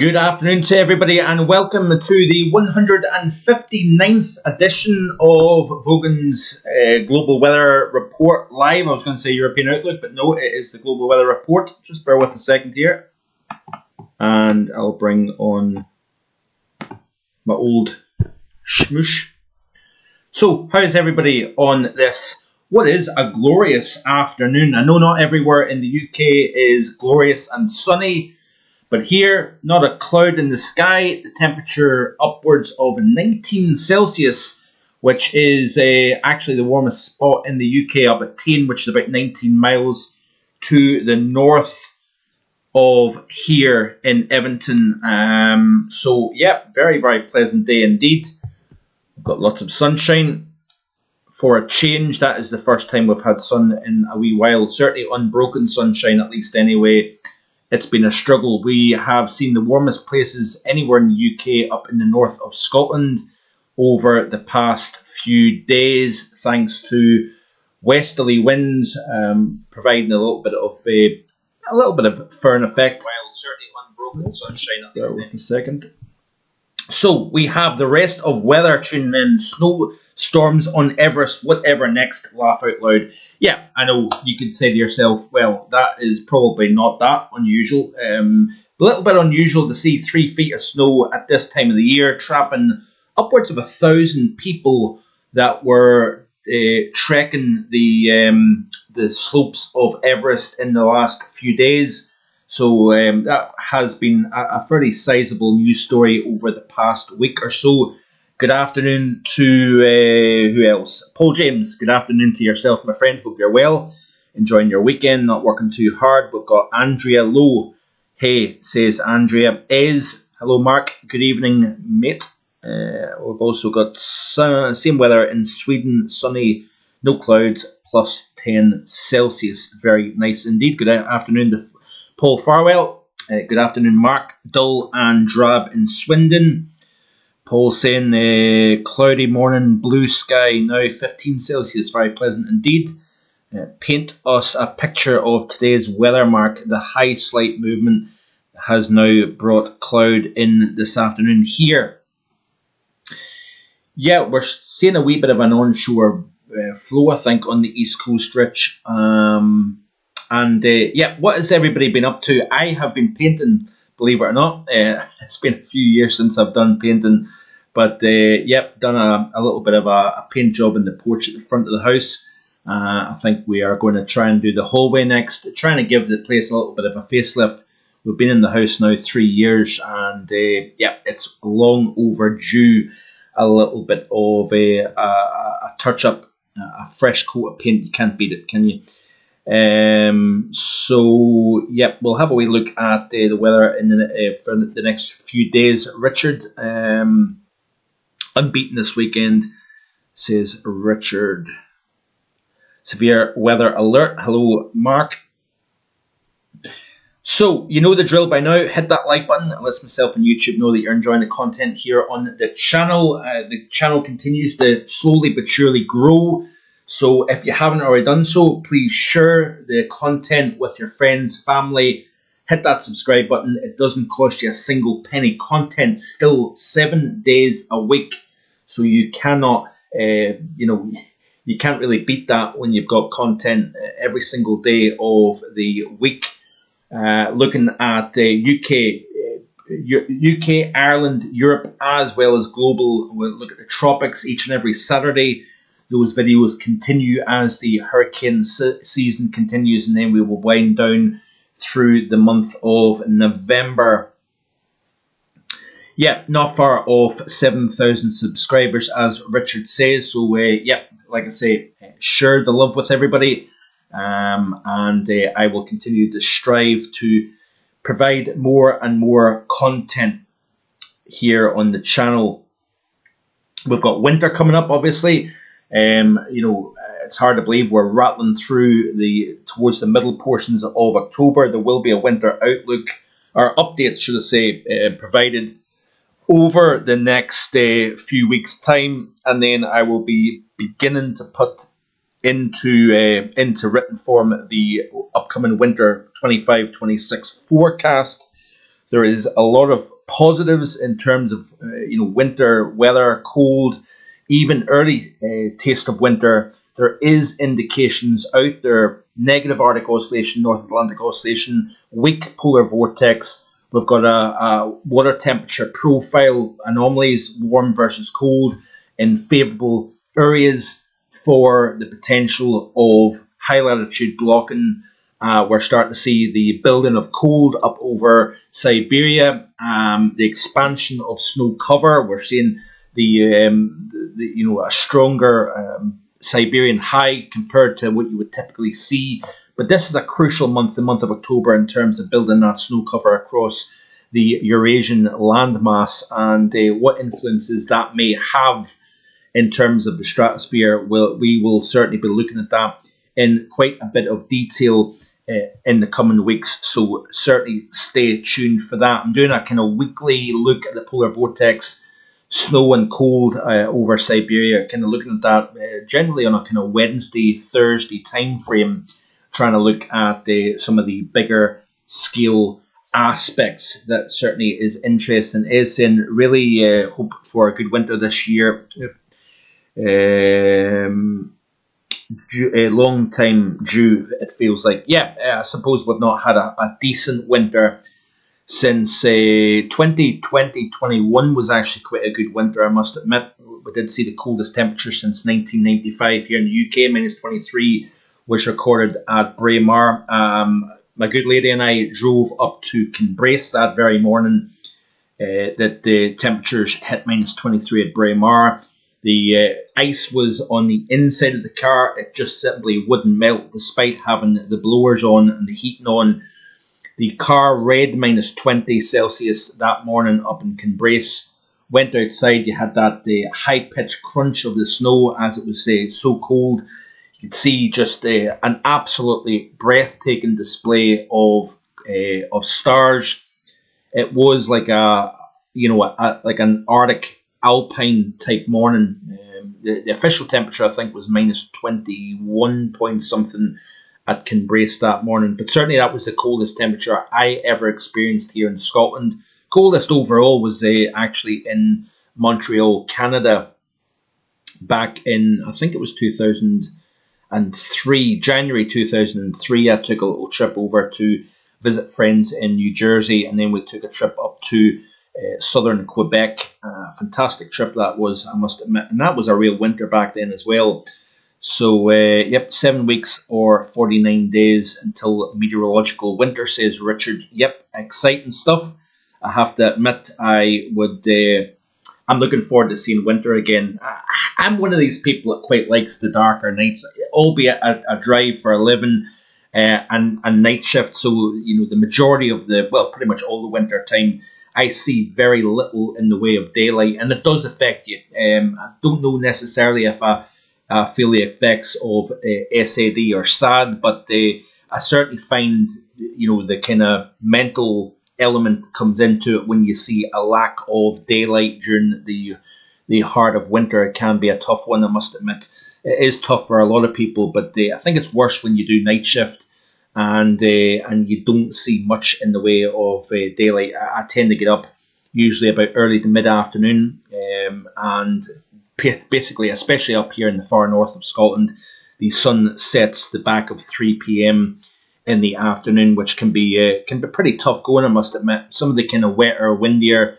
Good afternoon to everybody and welcome to the 159th edition of Vogan's Global Weather Report Live. I was going to say European Outlook, but no, it is the Global Weather Report. Just bear with a second here. And I'll bring on my old schmoosh. So, how's everybody on this? What is a glorious afternoon? I know not everywhere in the UK is glorious and sunny, but here, not a cloud in the sky, the temperature upwards of 19 Celsius, which is actually the warmest spot in the UK, up at Tain, which is about 19 miles to the north of here in Edmonton. So, yeah, very, very pleasant day indeed. We've got lots of sunshine. For a change, that is the first time we've had sun in a wee while. Certainly unbroken sunshine, at least anyway. It's been a struggle. We have seen the warmest places anywhere in the UK up in the north of Scotland over the past few days, thanks to westerly winds providing a little bit of firn effect. While certainly unbroken sunshine at least. With a second. So we have the rest of weather tuning in. Snowstorms on Everest, whatever next, laugh out loud. Yeah, I know you could say to yourself, well, that is probably not that unusual. A little bit unusual to see 3 feet of snow at this time of the year, trapping upwards of 1,000 people that were trekking the slopes of Everest in the last few days. So that has been a fairly sizable news story over the past week or so. Good afternoon to, who else? Paul James, good afternoon to yourself, my friend. Hope you're well, enjoying your weekend, not working too hard. We've got Andrea Lowe. Hey, says Andrea. Hello, Mark. Good evening, mate. We've also got same weather in Sweden, sunny, no clouds, plus 10 Celsius. Very nice indeed. Good afternoon to Paul Farwell. Good afternoon, Mark. Dull and drab in Swindon. Paul saying cloudy morning, blue sky, now 15 Celsius. Very pleasant indeed. Paint us a picture of today's weather, Mark. The high slight movement has now brought cloud in this afternoon here. Yeah, we're seeing a wee bit of an onshore flow, I think, on the East Coast, Rich. Yeah, what has everybody been up to? I have been painting, believe it or not. It's been a few years since I've done painting. But, yep, done a little bit of a paint job in the porch at the front of the house. I think we are going to try and do the hallway next, trying to give the place a little bit of a facelift. We've been in the house now 3 years, and, yeah, it's long overdue a little bit of a touch-up, a fresh coat of paint. You can't beat it, can you? So yep, we'll have a wee look at the weather in for the next few days. Richard, unbeaten this weekend, says Richard. Severe weather alert. Hello, Mark. So, you know the drill by now. Hit that like button. It lets myself and YouTube know that you're enjoying the content here on the channel. The channel continues to slowly but surely grow. So if you haven't already done so, please share the content with your friends, family. Hit that subscribe button. It doesn't cost you a single penny. Content still 7 days a week. So you cannot, you can't really beat that when you've got content every single day of the week. Looking at UK, Ireland, Europe, as well as global. We'll look at the tropics each and every Saturday. Those videos continue as the hurricane season continues, and then we will wind down through the month of November. Yeah, not far off 7,000 subscribers, as Richard says. So, yeah, like I say, share the love with everybody. And I will continue to strive to provide more and more content here on the channel. We've got winter coming up, obviously. It's hard to believe we're rattling through towards the middle portions of October. There will be a winter outlook, or update, should I say, provided over the next few weeks' time, and then I will be beginning to put into written form the upcoming winter 25-26 forecast There is a lot of positives in terms of winter weather, cold, even early taste of winter. There is indications out there: negative Arctic Oscillation, North Atlantic Oscillation, weak polar vortex. We've got a water temperature profile anomalies, warm versus cold, in favourable areas for the potential of high latitude blocking. We're starting to see the building of cold up over Siberia, the expansion of snow cover. We're seeing a stronger Siberian high compared to what you would typically see. But this is a crucial month, the month of October, in terms of building that snow cover across the Eurasian landmass, and what influences that may have in terms of the stratosphere. We will certainly be looking at that in quite a bit of detail in the coming weeks, so certainly stay tuned for that. I'm doing a kind of weekly look at the polar vortex, snow and cold over Siberia, kind of looking at that generally on a kind of Wednesday, Thursday time frame, trying to look at some of the bigger scale aspects. That certainly is interesting. Is in really hope for a good winter this year. A long time due, it feels like. I suppose we've not had a decent winter since 2020-21 was actually quite a good winter, I must admit. We did see the coldest temperature since 1995 here in the UK. -23 was recorded at Braemar. My good lady and I drove up to Kinbrace that very morning that the temperatures hit -23 at Braemar. The ice was on the inside of the car. It just simply wouldn't melt despite having the blowers on and the heating on. The car read -20 Celsius that morning up in Kinbrace. Went outside, you had that high-pitched crunch of the snow as it was so cold. You could see just an absolutely breathtaking display of stars. It was like like an Arctic alpine type morning. The official temperature, I think, was -21 point something at Kinbrace that morning, but certainly that was the coldest temperature I ever experienced here in Scotland. Coldest overall was actually in Montreal, Canada, back in, I think it was 2003, January 2003. I took a little trip over to visit friends in New Jersey, and then we took a trip up to southern Quebec. Fantastic trip that was, I must admit, and that was a real winter back then as well. So, 7 weeks or 49 days until meteorological winter, says Richard. Yep, exciting stuff. I have to admit, I'm looking forward to seeing winter again. I'm one of these people that quite likes the darker nights, albeit I drive for a living and night shift. So, the majority of pretty much all the winter time, I see very little in the way of daylight, and it does affect you. I don't know necessarily if I feel the effects of SAD or SAD, but I certainly find, the kind of mental element comes into it when you see a lack of daylight during the heart of winter. It can be a tough one, I must admit. It is tough for a lot of people, but I think it's worse when you do night shift and you don't see much in the way of daylight. I tend to get up usually about early to mid-afternoon, and basically, especially up here in the far north of Scotland, the sun sets the back of 3 p.m. in the afternoon, which can be pretty tough going, I must admit. Some of the kind of wetter, windier,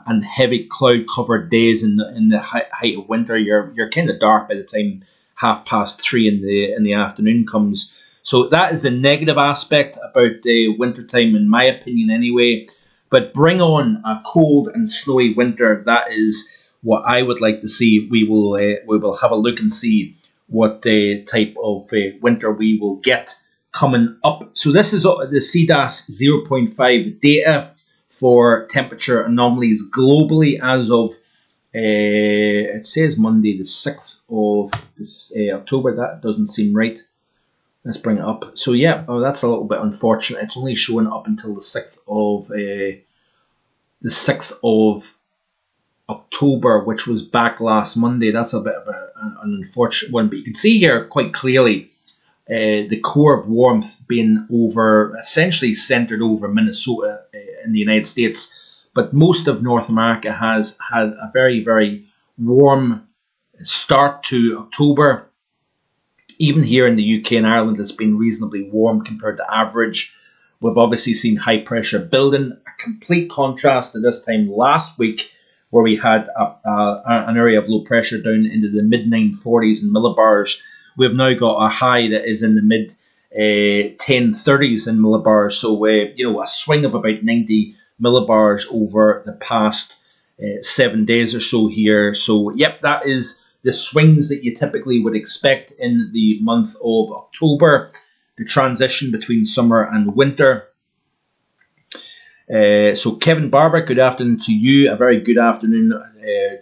and heavy cloud-covered days in the height of winter, you're kind of dark by the time 3:30 in the afternoon comes. So that is the negative aspect about wintertime, in my opinion, anyway. But bring on a cold and snowy winter. That is what I would like to see. We will have a look and see what type of winter we will get coming up. So this is the CDAS 0.5 data for temperature anomalies globally as of it says Monday the 6th of October. That doesn't seem right. Let's bring it up. So that's a little bit unfortunate. It's only showing up until the 6th of October, which was back last Monday. That's a bit of an unfortunate one, but you can see here quite clearly the core of warmth being essentially centered over Minnesota in the United States, but most of North America has had a very, very warm start to October. Even here in the UK and Ireland, it's been reasonably warm compared to average. We've obviously seen high pressure building, a complete contrast to this time last week, where we had an area of low pressure down into the mid 940s in millibars. We've now got a high that is in the mid 1030s in millibars. So, a swing of about 90 millibars over the past 7 days or so here. So, yep, that is the swings that you typically would expect in the month of October, the transition between summer and winter. So Kevin Barber, good afternoon to you. A very good afternoon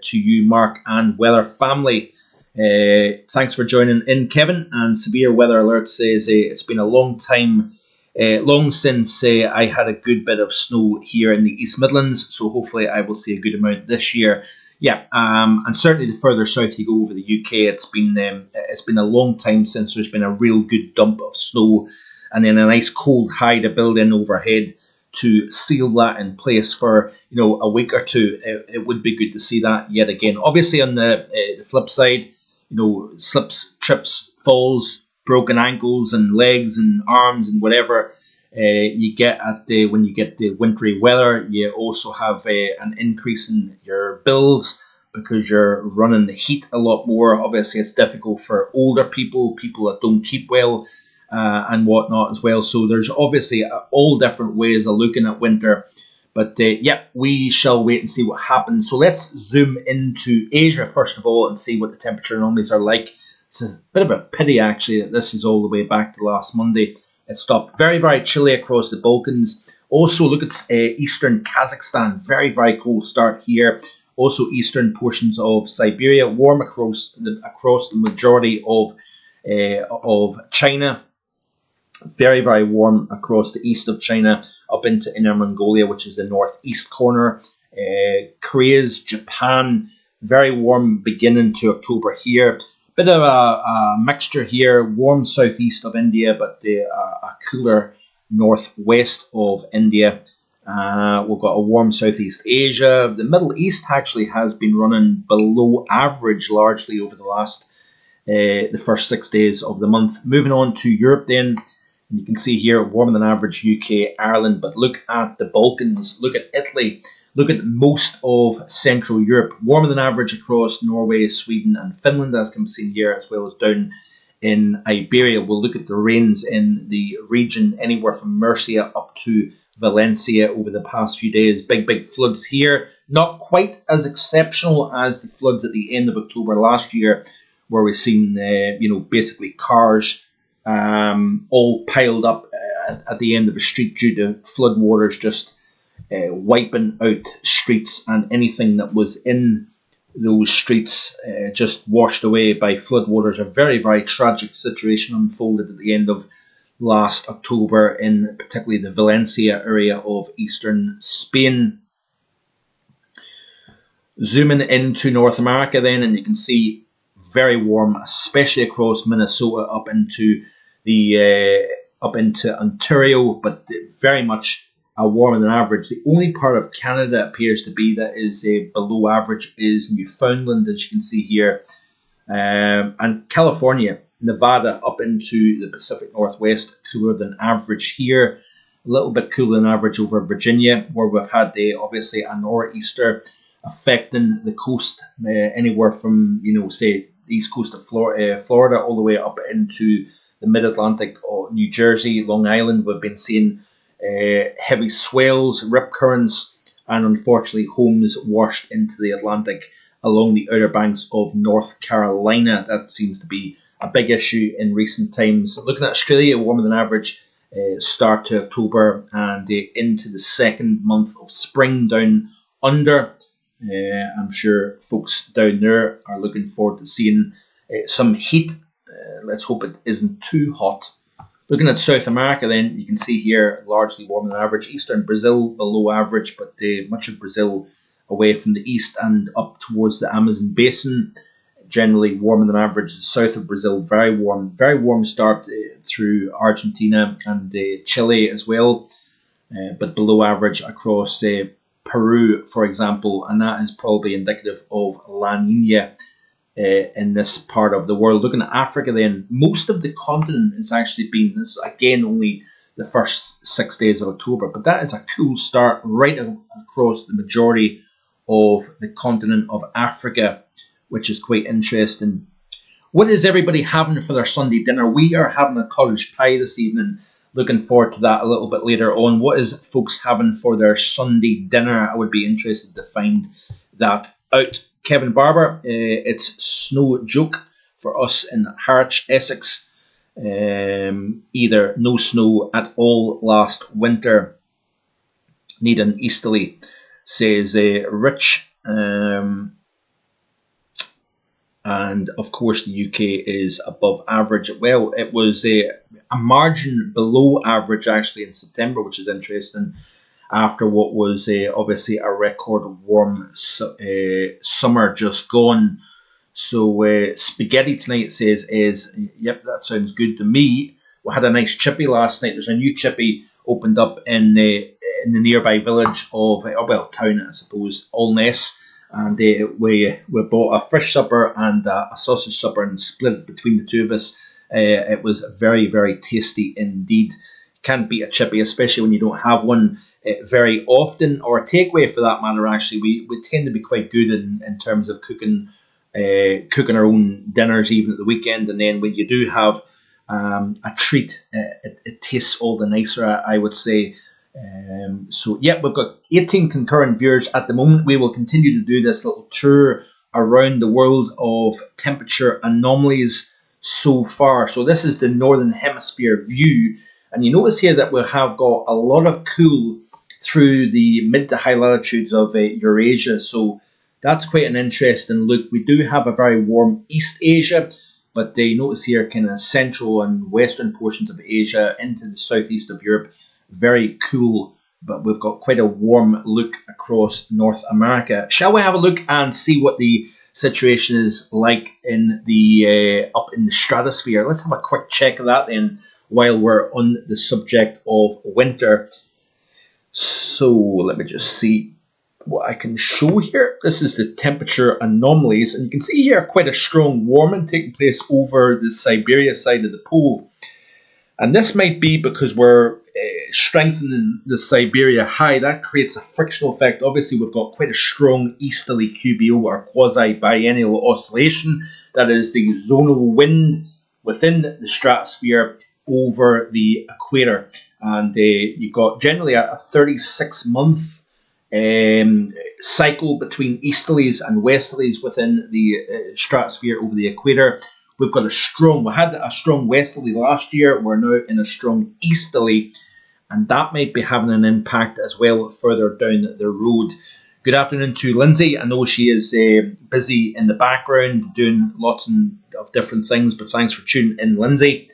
to you, Mark and Weather family. Thanks for joining in, Kevin. And Severe Weather Alert says it's been a long time, long since I had a good bit of snow here in the East Midlands. So hopefully I will see a good amount this year. Yeah, and certainly the further south you go over the UK, it's been a long time since there's been a real good dump of snow, and then a nice cold high to build in overhead to seal that in place for a week or two. It would be good to see that yet again. Obviously, on the flip side, slips, trips, falls, broken ankles and legs and arms and whatever you get when you get the wintry weather. You also have an increase in your bills because you're running the heat a lot more. Obviously, it's difficult for older people that don't keep well, and whatnot as well. So there's obviously all different ways of looking at winter. But we shall wait and see what happens. So let's zoom into Asia first of all and see what the temperature anomalies are like. It's a bit of a pity actually that this is all the way back to last Monday. It stopped very, very chilly across the Balkans. Also, look at eastern Kazakhstan. Very, very cold start here. Also, eastern portions of Siberia. Warm across the majority of China. Very, very warm across the east of China, up into Inner Mongolia, which is the northeast corner. Korea's, Japan, very warm beginning to October here. Bit of a mixture here, warm southeast of India, but a cooler northwest of India. We've got a warm Southeast Asia. The Middle East actually has been running below average largely over the first 6 days of the month. Moving on to Europe then. You can see here warmer than average UK, Ireland, but look at the Balkans, look at Italy, look at most of Central Europe. Warmer than average across Norway, Sweden and Finland, as can be seen here, as well as down in Iberia. We'll look at the rains in the region anywhere from Murcia up to Valencia over the past few days. Big floods here. Not quite as exceptional as the floods at the end of October last year, where we've seen, basically cars all piled up at the end of a street due to flood waters just wiping out streets, and anything that was in those streets just washed away by floodwaters. A very, very tragic situation unfolded at the end of last October in particularly the Valencia area of eastern Spain. Zooming into North America then, and you can see very warm, especially across Minnesota up into Ontario, but very much warmer than average. The only part of Canada appears to be that is below average is Newfoundland, as you can see here, and California, Nevada up into the Pacific Northwest, cooler than average here. A little bit cooler than average over Virginia, where we've had obviously a nor'easter affecting the coast, anywhere from say the east coast of Florida all the way up into the mid-Atlantic or New Jersey, Long Island. We've been seeing heavy swells, rip currents, and unfortunately homes washed into the Atlantic along the outer banks of North Carolina. That seems to be a big issue in recent times. Looking at Australia, warmer than average start to October and into the second month of spring down under. I'm sure folks down there are looking forward to seeing some heat. Let's hope it isn't too hot. Looking at South America then, you can see here largely warmer than average. Eastern Brazil below average, but much of Brazil away from the east and up towards the Amazon basin. Generally warmer than average. The south of Brazil, very warm start through Argentina and Chile as well. but below average across Peru, for example, and that is probably indicative of La Nina in this part of the world. Looking at Africa then, most of the continent has actually been, this again only the first 6 days of October, but that is a cool start right across the majority of the continent of Africa, which is quite interesting. What is everybody having for their Sunday dinner? We are having a cottage pie this evening. Looking forward to that a little bit later on. What is folks having for their Sunday dinner? I would be interested to find that out. Kevin Barber, it's snow joke for us in Harwich, Essex. Either no snow at all last winter. Need an easterly, says Rich. And of course the UK is above average. Well, it was a margin below average actually in September, which is interesting, after what was obviously a record warm summer just gone. So spaghetti tonight says is, yep, that sounds good to me. We had a nice chippy last night. There's a new chippy opened up in the nearby village of, town I suppose, Allness. And we bought a fish supper and a sausage supper and split it between the two of us. It was very, very tasty indeed. Can't beat a chippy, especially when you don't have one very often, or a takeaway for that matter. Actually, we tend to be quite good in terms of cooking our own dinners even at the weekend. And then when you do have a treat, it tastes all the nicer, I would say. So yeah, we've got 18 concurrent viewers at the moment. We will continue to do this little tour around the world of temperature anomalies so far. So this is the Northern Hemisphere view, and you notice here that we have got a lot of cool through the mid to high latitudes of Eurasia. So that's quite an interesting look. We do have a very warm East Asia, but they notice here kind of central and western portions of Asia into the southeast of Europe. Very cool, but we've got quite a warm look across North America. Shall we have a look and see what the situation is like in the up in the stratosphere? Let's have a quick check of that then while we're on the subject of winter. So let me just see what I can show here. This is the temperature anomalies, and you can see here quite a strong warming taking place over the Siberia side of the pole. And this might be because we're strengthening the Siberia high. That creates a frictional effect. Obviously, we've got quite a strong easterly QBO, or quasi-biennial oscillation. That is the zonal wind within the stratosphere over the equator. And you've got generally a 36-month cycle between easterlies and westerlies within the stratosphere over the equator. We had a strong westerly last year. We're now in a strong easterly, and that might be having an impact as well further down the road. Good afternoon to Lindsay. I know she is busy in the background doing lots of different things, but thanks for tuning in, Lindsay.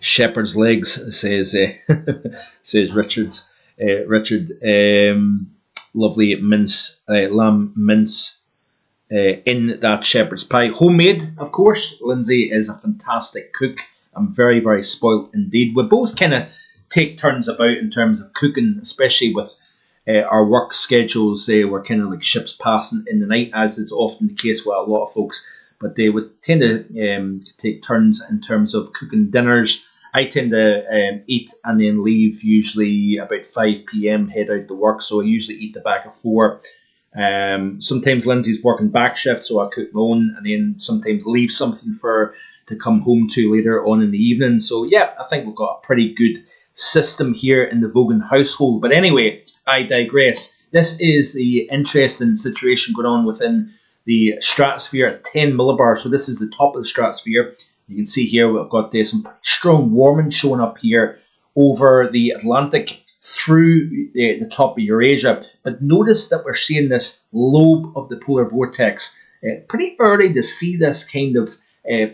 Shepherd's legs, says says Richard. Lovely mince, lamb mince. In that shepherd's pie. Homemade, of course. Lindsay is a fantastic cook. I'm very, very spoilt indeed. We both kind of take turns about in terms of cooking, especially with our work schedules. We're kind of like ships passing in the night, as is often the case with a lot of folks. But they would tend to take turns in terms of cooking dinners. I tend to eat and then leave usually about 5 p.m, head out to work. So I usually eat the back of 4. Sometimes Lindsay's working back shift, so I cook my own, and then sometimes leave something for her to come home to later on in the evening. So yeah, I think we've got a pretty good system here in the Vogan household. But anyway, I digress. This is the interesting situation going on within the stratosphere at 10 millibars. So this is the top of the stratosphere. You can see here we've got some strong warming showing up here over the Atlantic through the top of Eurasia. But notice that we're seeing this lobe of the polar vortex. Pretty early to see this kind of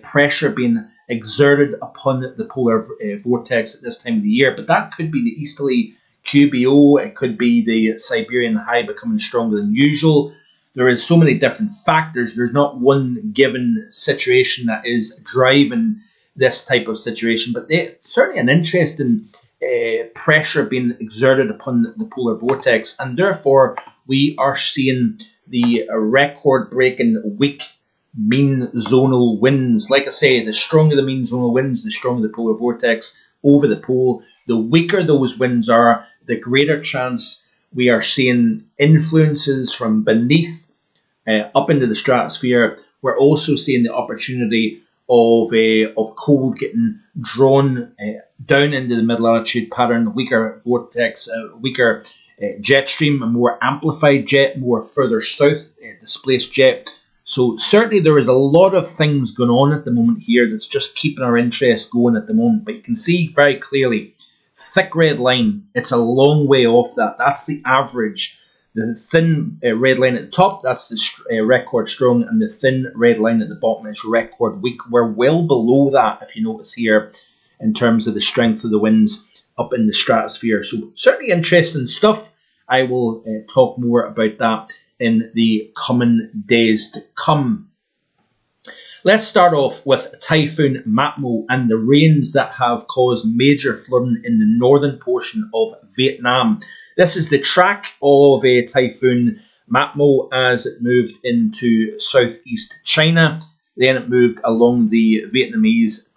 pressure being exerted upon the polar vortex at this time of the year. But that could be the easterly QBO. It could be the Siberian high becoming stronger than usual. There is so many different factors. There's not one given situation that is driving this type of situation. But certainly an interesting pressure being exerted upon the polar vortex, and therefore we are seeing the record-breaking weak mean zonal winds. Like I say, the stronger the mean zonal winds, the stronger the polar vortex over the pole. The weaker those winds are, the greater chance we are seeing influences from beneath up into the stratosphere. We're also seeing the opportunity of cold getting drawn down into the mid-latitude pattern, weaker vortex, weaker jet stream, a more amplified jet, more further south displaced jet. So certainly there is a lot of things going on at the moment here that's just keeping our interest going at the moment. But you can see very clearly, thick red line, it's a long way off that. That's the average. The thin red line at the top, that's the record strong, and the thin red line at the bottom is record weak. We're well below that, if you notice here, in terms of the strength of the winds up in the stratosphere. So certainly interesting stuff. I will talk more about that in the coming days to come. Let's start off with Typhoon Matmo and the rains that have caused major flooding in the northern portion of Vietnam. This is the track of a Typhoon Matmo as it moved into southeast China. Then it moved along the Vietnamese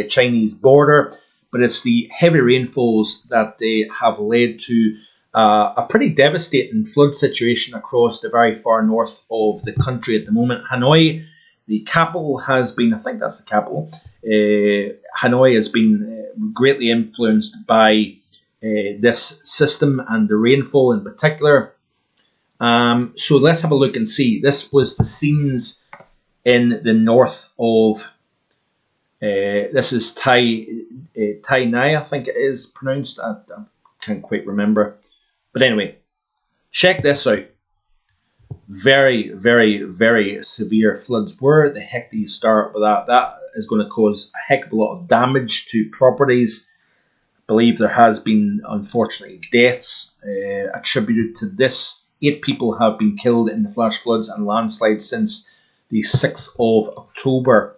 Chinese border. But it's the heavy rainfalls that have led to a pretty devastating flood situation across the very far north of the country at the moment. Hanoi, the capital, has been, I think that's the capital, Hanoi has been greatly influenced by this system and the rainfall in particular. So let's have a look and see. This was the scenes in the north of, this is Tai Nai, I think it is pronounced. I can't quite remember. But anyway, check this out. Very, very, very severe floods. Where the heck do you start with that? That is going to cause a heck of a lot of damage to properties. I believe there has been, unfortunately, deaths attributed to this. 8 people have been killed in the flash floods and landslides since the 6th of October.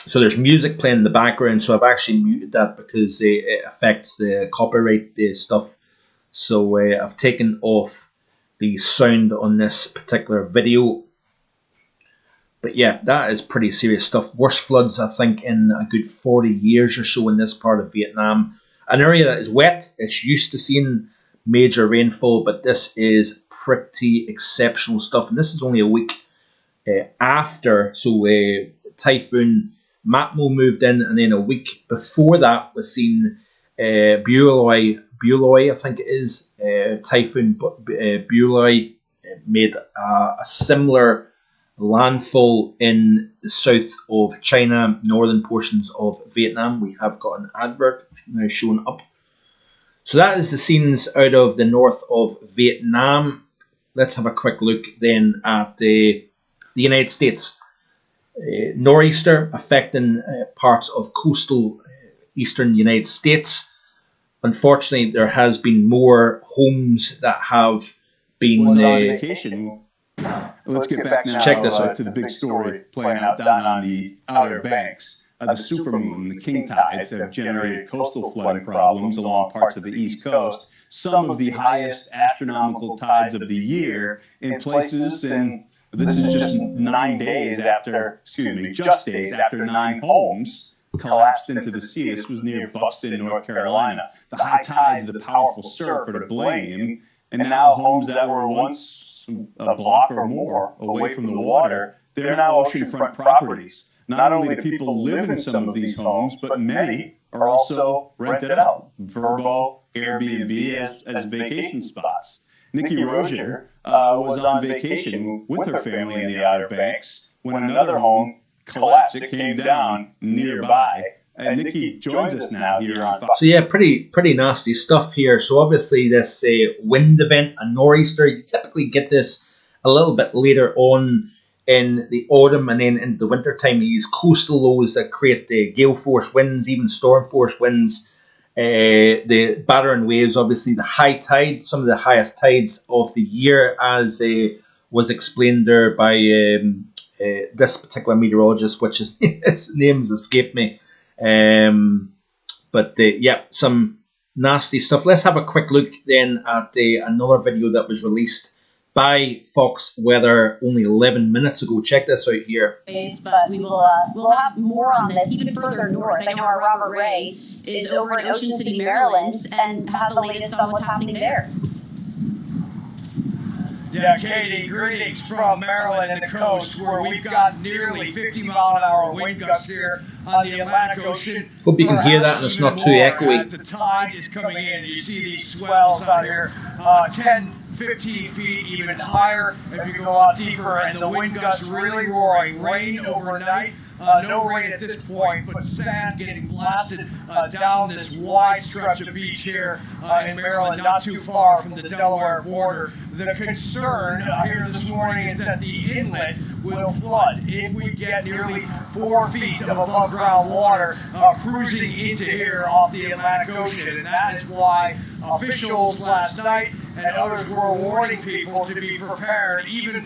So there's music playing in the background, so I've actually muted that because it affects the copyright stuff. So I've taken off the sound on this particular video. But yeah, that is pretty serious stuff. Worst floods, I think, in a good 40 years or so in this part of Vietnam. An area that is wet, it's used to seeing major rainfall, but this is pretty exceptional stuff. And this is only a week after, so Typhoon Matmo moved in, and then a week before that was seen Buloy, I think it is, Typhoon Buloy made a similar landfall in the south of China, northern portions of Vietnam. We have got an advert now showing up. So that is the scenes out of the north of Vietnam. Let's have a quick look then at the United States. Nor'easter affecting parts of coastal eastern United States. Unfortunately, there has been more homes that have been on vacation. Let's get back now check this out. to the big story playing out down on the Outer Banks. The supermoon and the king tides have generated coastal flooding problems along parts of the East Coast. Some of the highest astronomical tides of the year in places, and this is just 9 days after, just days after 9 homes collapsed into the sea. This was near Buxton, North Carolina. The high tides, the powerful surf are to blame, and now homes that were once a block or more away from the water, they're now oceanfront properties. Not only do people live in some of these homes, but many are also rented out, Vrbo, Airbnb as vacation spots. Nikki Rozier was on vacation with her family in the Outer Banks when another home collapsed. It came down nearby. And Nikki joins us now here on Fox. So yeah, pretty nasty stuff here. So obviously this wind event, a nor'easter, you typically get this a little bit later on in the autumn and then into the winter time. These coastal lows that create the gale force winds, even storm force winds. The battering waves, obviously the high tide, some of the highest tides of the year, as was explained there by this particular meteorologist, which is his name's escaped me. But yeah, some nasty stuff. Let's have a quick look then at another video that was released by Fox Weather only 11 minutes ago. Check this out here. But we will we'll have more on this even further north. I know our Robert Ray is over in Ocean City, Maryland, and has the latest on what's happening there. Yeah, Katie, greetings from Maryland and the coast, where we've got nearly 50-mile-an-hour wind gusts here on the Atlantic Ocean. Hope you can hear that and it's not too echoey. As the tide is coming in, you see these swells out here, 10, 15 feet, even higher if you go out deeper, and the wind gusts really roaring. Rain overnight. No rain at this point, but sand getting blasted down this wide stretch of beach here in Maryland, not too far from the Delaware border. The concern here this morning is that the inlet will flood if we get nearly 4 feet of above ground water cruising into here off the Atlantic Ocean, and that is why officials last night and others were warning people to be prepared, even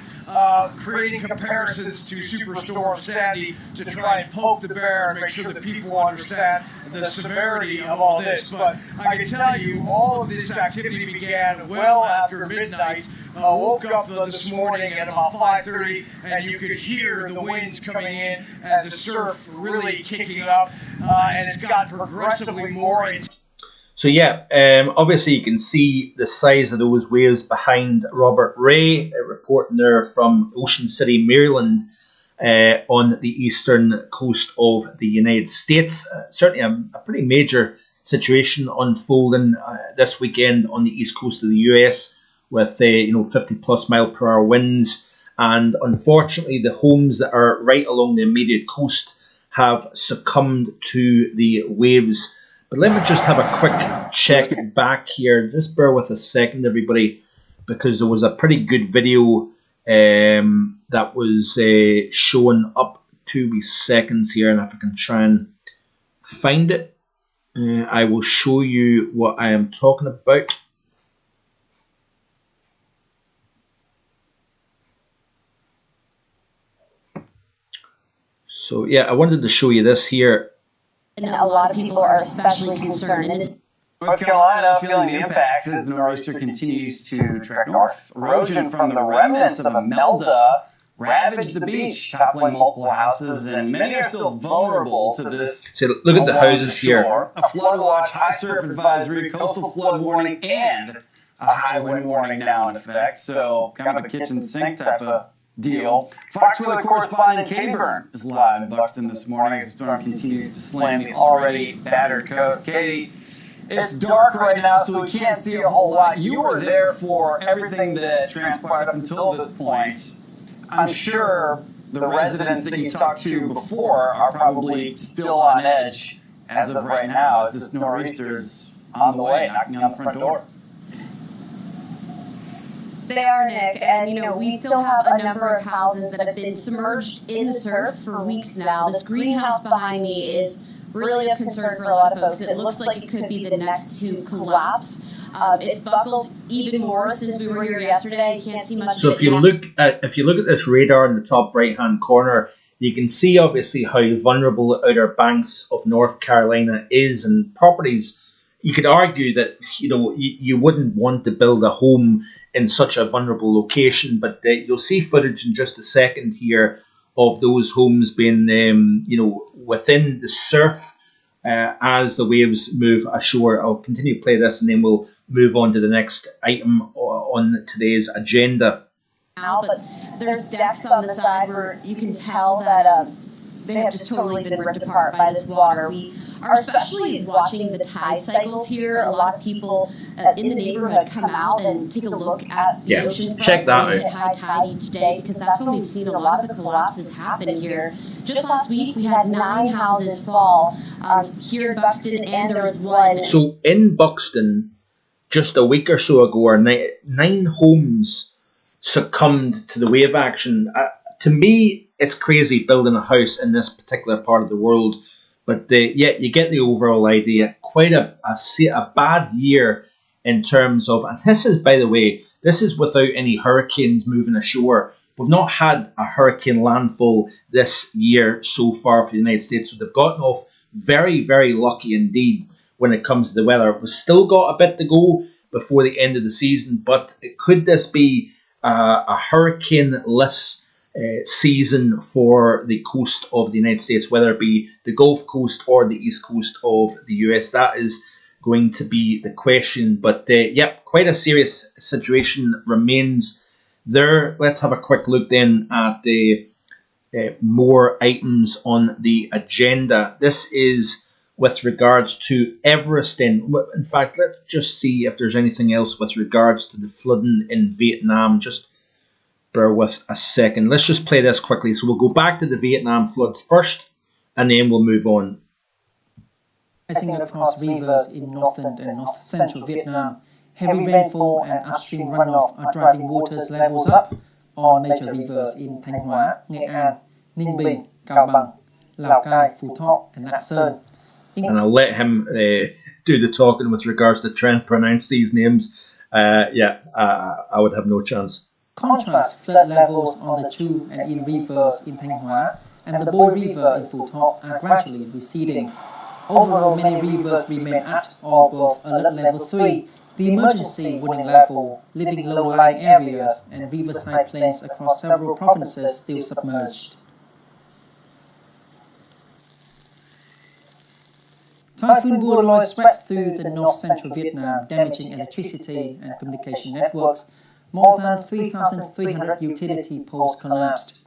creating comparisons to Superstorm Sandy to try and poke the bear and make sure that people understand the severity of all this. But I can tell you, all of this activity began well after midnight. Woke up this morning at about 5:30, and you could hear the winds coming in and the surf really kicking up, and it's gotten progressively more intense. So yeah, obviously you can see the size of those waves behind Robert Ray, reporting there from Ocean City, Maryland, on the eastern coast of the United States. Certainly a pretty major situation unfolding this weekend on the east coast of the US with 50 plus mile per hour winds, and unfortunately the homes that are right along the immediate coast have succumbed to the waves. But let me just have a quick check back here. Just bear with a second, everybody, because there was a pretty good video that was shown up 2 wee seconds here. And if I can try and find it, I will show you what I am talking about. So yeah, I wanted to show you this here. And a lot of people are especially concerned. And it's North Carolina feeling the impacts as the nor'easter continues to trek north. Erosion from the remnants of Imelda ravaged the beach, toppling multiple houses, and many are still vulnerable to this. So look at the houses here. A flood watch, high surf advisory, coastal flood warning, and a high wind warning now in effect. So kind of a kitchen sink type of deal. Fox Weather correspondent Katie Byrne is live in Buxton this morning as the storm continues to slam the already battered coast. Katie, it's dark right now, so we can't see a whole lot. You were there for everything that transpired up until this point. I'm sure the residents that you talked to before are probably still on edge as of right now, as this nor'easter is on the way, knocking on the front door. They are, Nick, and we still have a number of houses that have been submerged in the surf for weeks now. This greenhouse behind me is really a concern for a lot of folks. It looks like it could be the next to collapse. It's buckled even more since we were here yesterday. You can't see much. So if you look at this radar in the top right hand corner, you can see obviously how vulnerable the Outer Banks of North Carolina is, and properties. You could argue that you wouldn't want to build a home in such a vulnerable location, but you'll see footage in just a second here of those homes being within the surf as the waves move ashore. I'll continue to play this and then we'll move on to the next item on today's agenda. Now, but there's decks on the side where you can tell that they have just totally been ripped apart by this water. We are especially watching the tide cycles here. A lot of people in the neighborhood come out and take a look at the ocean. Check that out. At high tide each day, because that's when we've seen a lot of the collapses happen here. Just last week, we had 9 houses fall here in Buxton, and there was one. So in Buxton, just a week or so ago, 9 homes succumbed to the wave action. To me, it's crazy building a house in this particular part of the world, but you get the overall idea. Quite a bad year in terms of, and this is, by the way, this is without any hurricanes moving ashore, we've not had a hurricane landfall this year so far for the United States, so they've gotten off very, very lucky indeed when it comes to the weather. We've still got a bit to go before the end of the season, but could this be a hurricane-less season for the coast of the United States, whether it be the Gulf Coast or the East Coast of the US? That is going to be the question. But yep, quite a serious situation remains there. Let's have a quick look then at more items on the agenda. This is with regards to Everest. In fact, let's just see if there's anything else with regards to the flooding in Vietnam. Just bear with a second. Let's just play this quickly. So we'll go back to the Vietnam floods first, and then we'll move on. Rising across rivers in northern and north-central Vietnam, heavy rainfall and upstream runoff are driving water levels up on major rivers in Thanh Hóa, Nghệ An, Ninh Bình, Cao Bằng, Lào Cai, Phú Thọ, and Lạng Sơn. And I'll let him do the talking with regards to trying to pronounce these names. I would have no chance. Contrast flood levels on the Chu and In rivers in Thanh Hóa and the Boi River in Phú Thọ are gradually receding. Overall, many rivers remain at or above alert level 3, the emergency warning level, leaving low-lying areas and riverside plains across several provinces still submerged. Typhoon Bua swept through the north-central Vietnam, damaging electricity and communication networks. More than 3,300 utility poles collapsed.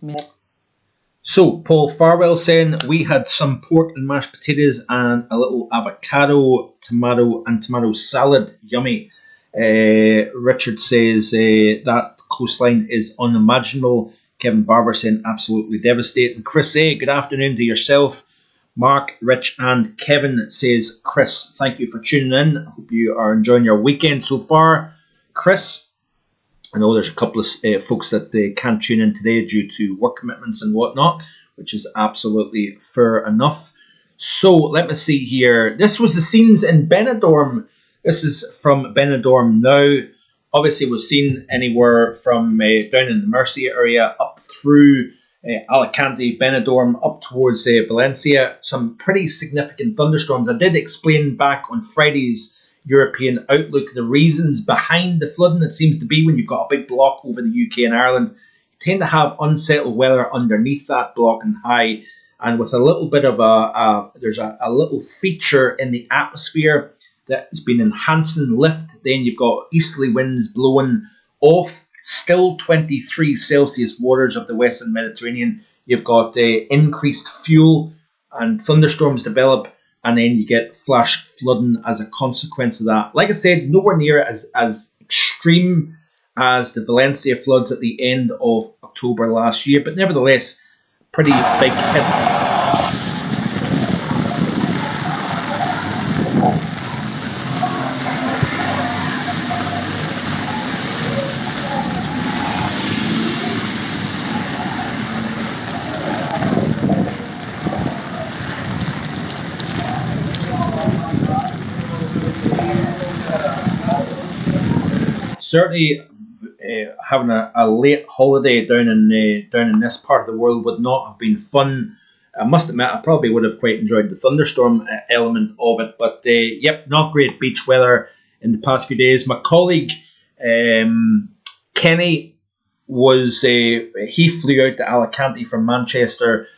So, Paul Farwell saying we had some pork and mashed potatoes and a little avocado, tomato salad. Yummy. Richard says that coastline is unimaginable. Kevin Barber saying absolutely devastating. Chris A, good afternoon to yourself. Mark, Rich and Kevin says, Chris, thank you for tuning in. I hope you are enjoying your weekend so far. Chris, I know there's a couple of folks that can't tune in today due to work commitments and whatnot, which is absolutely fair enough. So let me see here. This was the scenes in Benidorm. This is from Benidorm now. Obviously, we've seen anywhere from down in the Murcia area up through Alicante, Benidorm, up towards Valencia. Some pretty significant thunderstorms. I did explain back on Friday's European Outlook the reasons behind the flooding. It seems to be when you've got a big block over the UK and Ireland, you tend to have unsettled weather underneath that block and high, and with a little bit of there's a little feature in the atmosphere that has been enhancing lift. Then you've got easterly winds blowing off still 23 Celsius waters of the Western Mediterranean. You've got increased fuel and thunderstorms develop, and then you get flash flooding as a consequence of that. Like I said, nowhere near as extreme as the Valencia floods at the end of October last year, but nevertheless, pretty big hit. Certainly, having a late holiday down in this part of the world would not have been fun. I must admit, I probably would have quite enjoyed the thunderstorm element of it. But yep, not great beach weather in the past few days. My colleague Kenny he flew out to Alicante from Manchester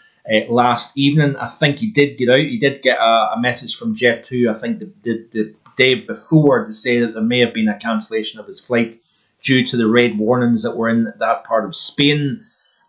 last evening. I think he did get out. He did get a message from Jet2, I think the day before, to say that there may have been a cancellation of his flight due to the red warnings that were in that part of Spain.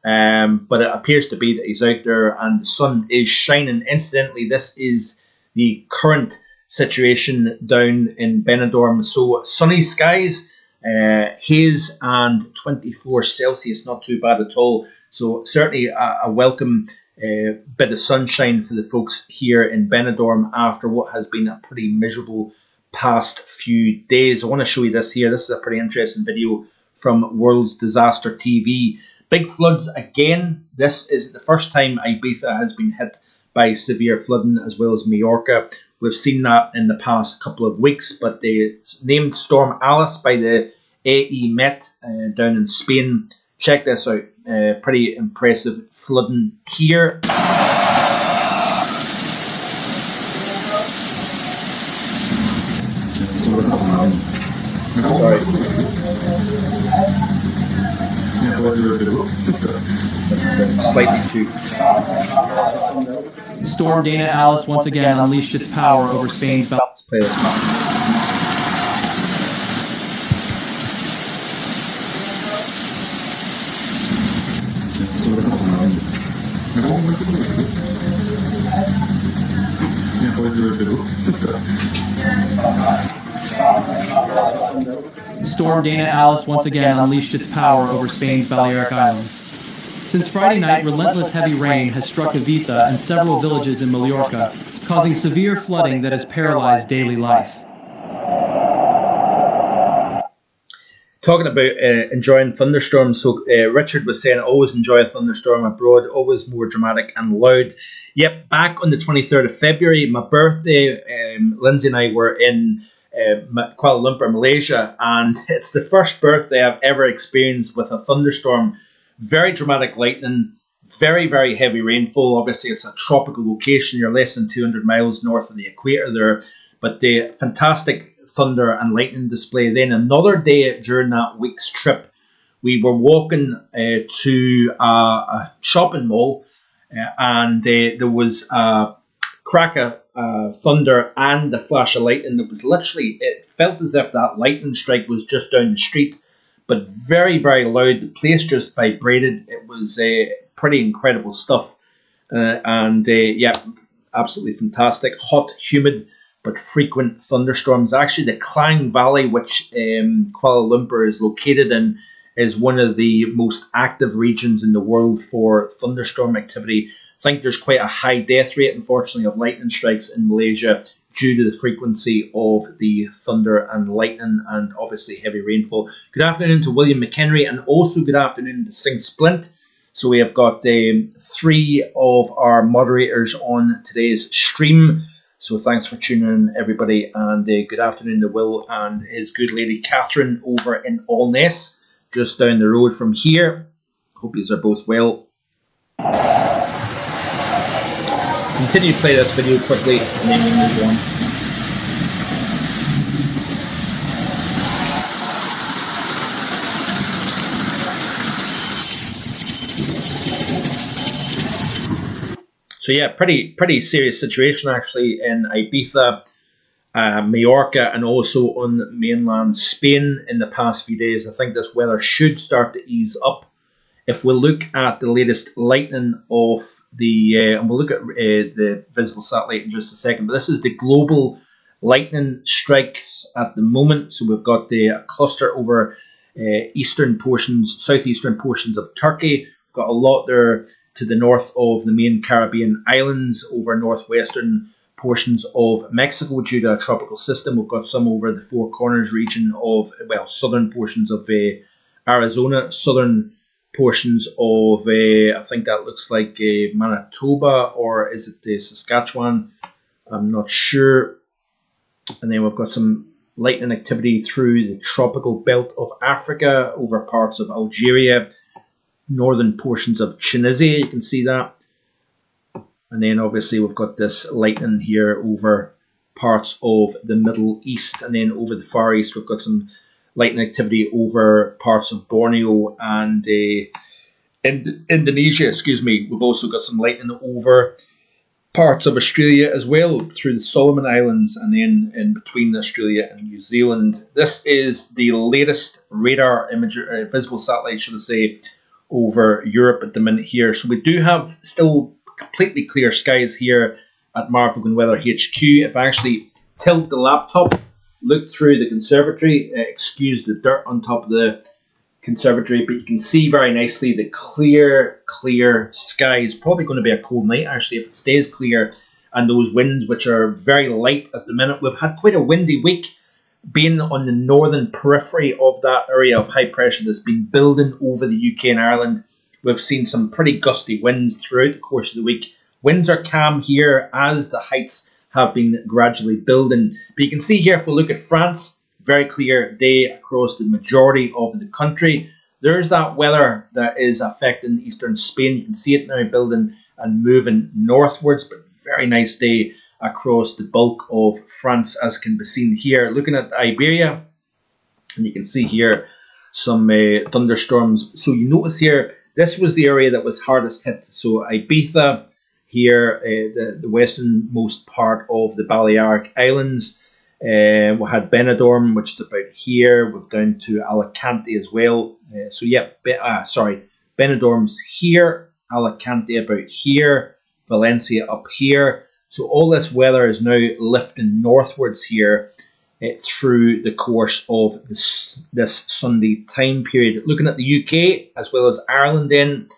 But it appears to be that he's out there and the sun is shining. Incidentally, this is the current situation down in Benidorm. So sunny skies, haze and 24 Celsius, not too bad at all. So certainly a welcome bit of sunshine for the folks here in Benidorm after what has been a pretty miserable past few days. I want to show you this here. This is a pretty interesting video from World's Disaster TV. Big floods again. This is the first time Ibiza has been hit by severe flooding, as well as Mallorca. We've seen that in the past couple of weeks, but they named Storm Alice by the AE Met down in Spain check this out. Pretty impressive flooding here. Sorry. Slightly too. Storm Dana Alice once again unleashed its power over Spain's Balearic. Let's play this map. Storm Dana Alice once again unleashed its power over Spain's Balearic Islands. Since Friday night, relentless heavy rain has struck Ibiza and several villages in Mallorca, causing severe flooding that has paralyzed daily life. Talking about enjoying thunderstorms, so Richard was saying, always enjoy a thunderstorm abroad, always more dramatic and loud. Yep, back on the 23rd of February, my birthday, Lindsay and I were in Kuala Lumpur, Malaysia, and it's the first birthday I've ever experienced with a thunderstorm. Very dramatic lightning, very, very heavy rainfall. Obviously, it's a tropical location. You're less than 200 miles north of the equator there, but the fantastic thunder and lightning display. Then another day during that week's trip, we were walking to a shopping mall, and there was a crack of thunder and a flash of lightning. It was literally, it felt as if that lightning strike was just down the street, but very, very loud. The place just vibrated. It was pretty incredible stuff, yeah, absolutely fantastic. Hot, humid, but frequent thunderstorms. Actually, the Klang Valley, which Kuala Lumpur is located in, is one of the most active regions in the world for thunderstorm activity. I think there's quite a high death rate, unfortunately, of lightning strikes in Malaysia due to the frequency of the thunder and lightning and obviously heavy rainfall. Good afternoon to William McHenry, and also good afternoon to Sing Splint. So we have got 3 of our moderators on today's stream. So thanks for tuning in, everybody, and good afternoon to Will and his good lady Catherine over in Alness, just down the road from here. Hope you are both well. Continue to play this video quickly, and then we'll move on. So yeah, pretty serious situation actually in Ibiza, Mallorca, and also on mainland Spain in the past few days. I think this weather should start to ease up. If we look at the latest lightning of the, and we'll look at the visible satellite in just a second, but this is the global lightning strikes at the moment. So we've got a cluster over southeastern portions of Turkey. We've got a lot there to the north of the main Caribbean islands, over northwestern portions of Mexico due to a tropical system. We've got some over the Four Corners region of, well, southern portions of Arizona, southern portions of, I think that looks like Manitoba, or is it Saskatchewan? I'm not sure. And then we've got some lightning activity through the tropical belt of Africa, over parts of Algeria, northern portions of Tunisia, you can see that. And then obviously we've got this lightning here over parts of the Middle East, and then over the Far East we've got some lightning activity over parts of Borneo and Indonesia, excuse me. We've also got some lightning over parts of Australia as well, through the Solomon Islands, and then in between Australia and New Zealand. This is the latest radar imagery, visible satellite, should I say, over Europe at the minute here. So we do have still completely clear skies here at Vogan Weather HQ. If I actually tilt the laptop, look through the conservatory, excuse the dirt on top of the conservatory, but you can see very nicely the clear sky. Is probably going to be a cold night actually if it stays clear, and those winds, which are very light at the minute. We've had quite a windy week, being on the northern periphery of that area of high pressure that's been building over the UK and Ireland. We've seen some pretty gusty winds throughout the course of the week. Winds are calm here as the heights have been gradually building. But you can see here, if we look at France, very clear day across the majority of the country. there's that weather that is affecting eastern Spain. You can see it now building and moving northwards, but very nice day across the bulk of France, as can be seen here. Looking at Iberia, and you can see here some thunderstorms. So you notice here, this was the area that was hardest hit. So Ibiza here, the westernmost part of the Balearic Islands. We had Benidorm, which is about here. We've down to Alicante as well. Benidorm's here, Alicante about here, Valencia up here. So all this weather is now lifting northwards here through the course of this Sunday time period. Looking at the UK as well as Ireland, then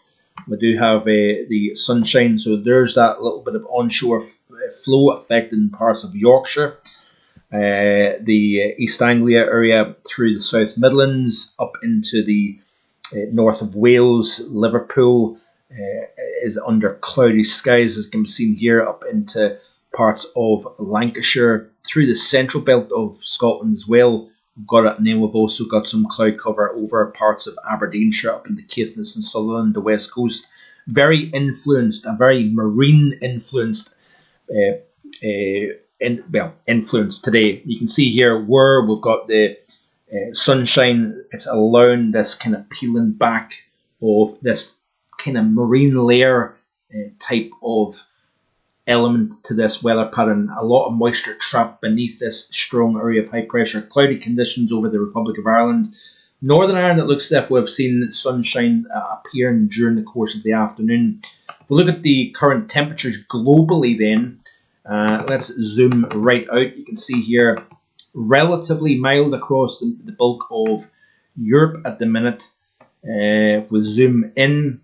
we do have the sunshine. So there's that little bit of onshore flow affecting parts of Yorkshire. The East Anglia area through the South Midlands up into the north of Wales. Liverpool is under cloudy skies, as can be seen here, up into parts of Lancashire, through the central belt of Scotland as well. We've got it, and then we've also got some cloud cover over parts of Aberdeenshire up into Caithness and Sutherland, the west coast. Very influenced, a very marine influenced influence today. You can see here where we've got the sunshine. It's allowing this kind of peeling back of this kind of marine layer type of element to this weather pattern. A lot of moisture trapped beneath this strong area of high pressure. Cloudy conditions over the Republic of Ireland. Northern Ireland, it looks as if we've seen sunshine appearing during the course of the afternoon. If we look at the current temperatures globally then, let's zoom right out. You can see here relatively mild across the bulk of Europe at the minute. If we zoom in,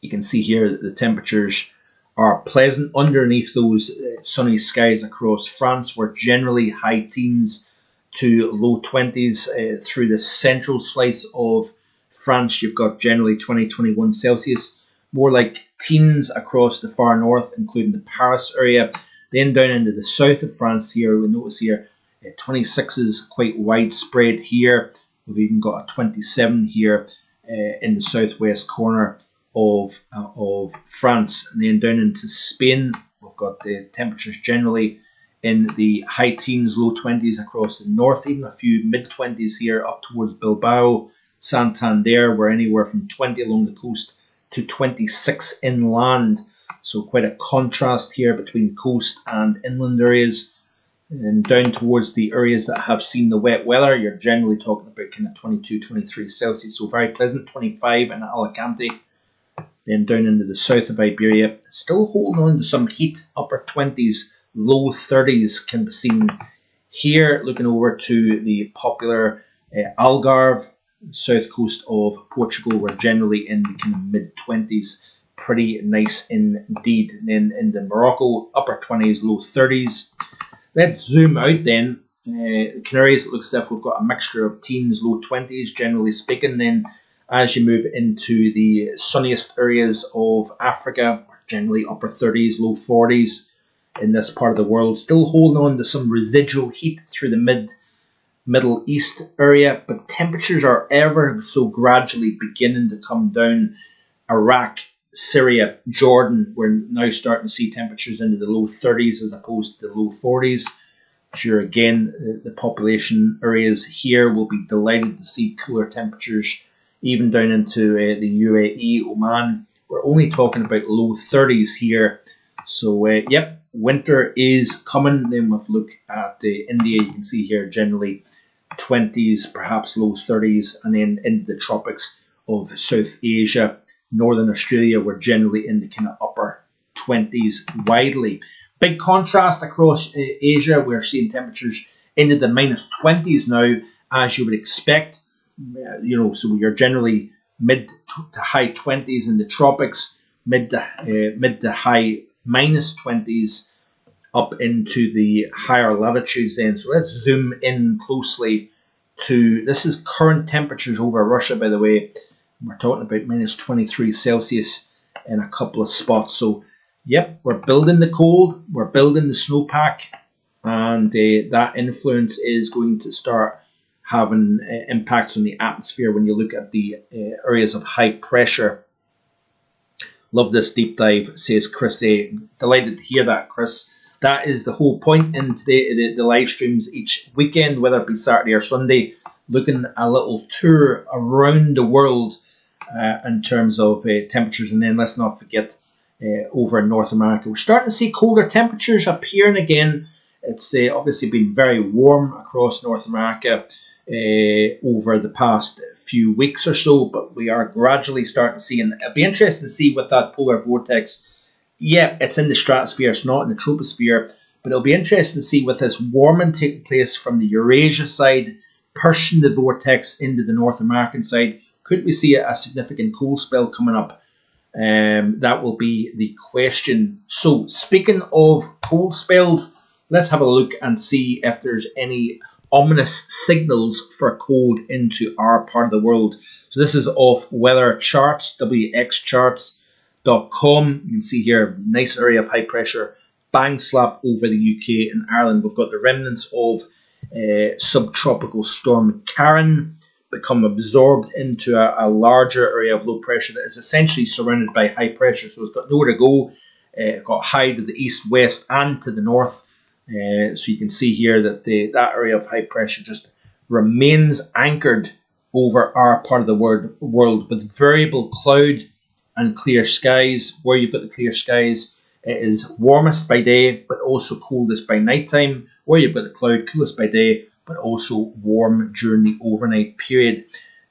you can see here that the temperatures are pleasant underneath those sunny skies across France. We're generally high teens to low 20s. Through the central slice of France, you've got generally 20, 21 Celsius. More like teens across the far north, including the Paris area. Then down into the south of France here, we notice here 26 is quite widespread here. We've even got a 27 here in the southwest corner of France. And then down into Spain, we've got the temperatures generally in the high teens, low 20s across the north, even a few mid-20s here up towards Bilbao, Santander. We're anywhere from 20 along the coast to 26 inland. So quite a contrast here between coast and inland areas. And down towards the areas that have seen the wet weather, you're generally talking about kind of 22, 23 Celsius. So very pleasant, 25 in Alicante. Then down into the south of Iberia, still holding on to some heat, upper 20s, low 30s can be seen here. Looking over to the popular Algarve, south coast of Portugal, we're generally in the kind of mid-20s. Pretty nice indeed. And then in the Morocco, upper 20s, low 30s. Let's zoom out then. The Canaries, it looks as if we've got a mixture of teens, low 20s, generally speaking. Then as you move into the sunniest areas of Africa, generally upper 30s, low 40s in this part of the world. Still holding on to some residual heat through the Middle East area, but temperatures are ever so gradually beginning to come down. Iraq, Syria, Jordan, we're now starting to see temperatures into the low 30s as opposed to the low 40s. Sure, again, the population areas here will be delighted to see cooler temperatures, even down into the UAE, Oman. We're only talking about low 30s here. So, yep, winter is coming. Then we'll look at India. You can see here generally 20s, perhaps low 30s, and then into the tropics of South Asia. Northern Australia, we're generally in the kind of upper 20s widely. Big contrast across Asia. We're seeing temperatures into the minus 20s now, as you would expect. So you're generally mid to high 20s in the tropics, mid to high minus 20s up into the higher latitudes then. So let's zoom in closely to, this is current temperatures over Russia, by the way. We're talking about minus 23 Celsius in a couple of spots. So, yep, we're building the cold, we're building the snowpack, and that influence is going to start having impacts on the atmosphere when you look at the areas of high pressure. Love this deep dive, says Chris A. Delighted to hear that, Chris. That is the whole point in today, the live streams each weekend, whether it be Saturday or Sunday, looking a little tour around the world in terms of temperatures. And then let's not forget over in North America, we're starting to see colder temperatures appearing again. It's obviously been very warm across North America over the past few weeks or so, but we are gradually starting to see, and it'll be interesting to see with that polar vortex. Yeah, it's in the stratosphere, it's not in the troposphere, but it'll be interesting to see with this warming taking place from the Eurasia side, pushing the vortex into the North American side. Could we see a significant cold spell coming up? That will be the question. So, speaking of cold spells, let's have a look and see if there's any ominous signals for cold into our part of the world. So this is off weather charts, wxcharts.com. You can see here, nice area of high pressure, bang slap over the UK and Ireland. We've got the remnants of subtropical storm Karen become absorbed into a larger area of low pressure that is essentially surrounded by high pressure. So it's got nowhere to go. It got high to the east, west, and to the north. So you can see here that that area of high pressure just remains anchored over our part of the world with variable cloud and clear skies. Where you've got the clear skies, it is warmest by day, but also coldest by nighttime. Where you've got the cloud, coolest by day, but also warm during the overnight period.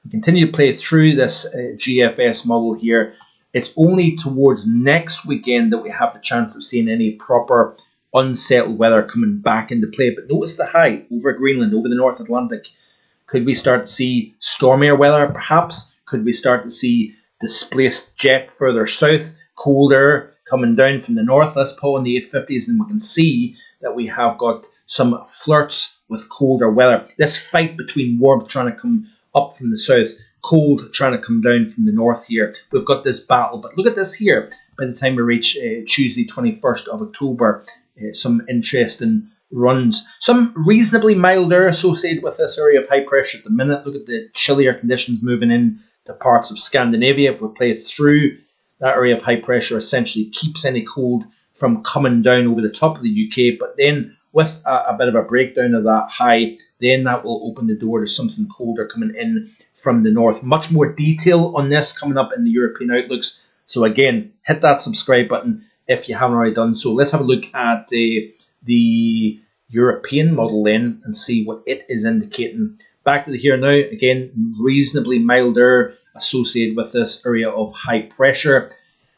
We continue to play through this GFS model here. It's only towards next weekend that we have the chance of seeing any proper unsettled weather coming back into play. But notice the high over Greenland, over the North Atlantic. Could we start to see stormier weather, perhaps? Could we start to see displaced jet further south, colder coming down from the north? Let's pull in the 850s and we can see that we have got some flirts with colder weather. This fight between warmth trying to come up from the south, cold trying to come down from the north here. We've got this battle. But look at this here. By the time we reach Tuesday, 21st of October, some interesting runs. Some reasonably mild air associated with this area of high pressure at the minute. Look at the chillier conditions moving in to parts of Scandinavia. If we play through, that area of high pressure essentially keeps any cold from coming down over the top of the UK. But then with a bit of a breakdown of that high, then that will open the door to something colder coming in from the north. Much more detail on this coming up in the European outlooks. So again, hit that subscribe button if you haven't already done so. Let's have a look at the European model then and see what it is indicating. Back to the here and now, again, reasonably mild air associated with this area of high pressure.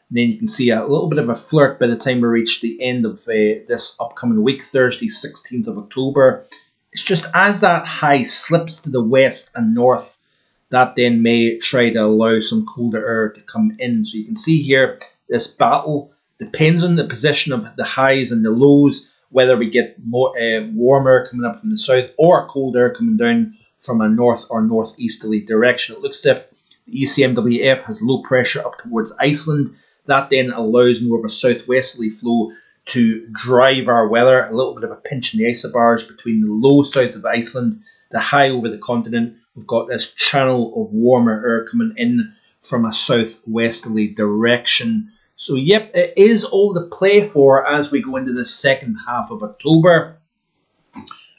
And then you can see a little bit of a flirt by the time we reach the end of this upcoming week, Thursday, 16th of October. It's just as that high slips to the west and north, that then may try to allow some colder air to come in. So you can see here, this battle depends on the position of the highs and the lows, whether we get more warmer coming up from the south or cold air coming down from a north or northeasterly direction. It looks as if the ECMWF has low pressure up towards Iceland. That then allows more of a southwesterly flow to drive our weather. A little bit of a pinch in the isobars between the low south of Iceland, the high over the continent. We've got this channel of warmer air coming in from a southwesterly direction. So, yep, it is all to play for as we go into the second half of October.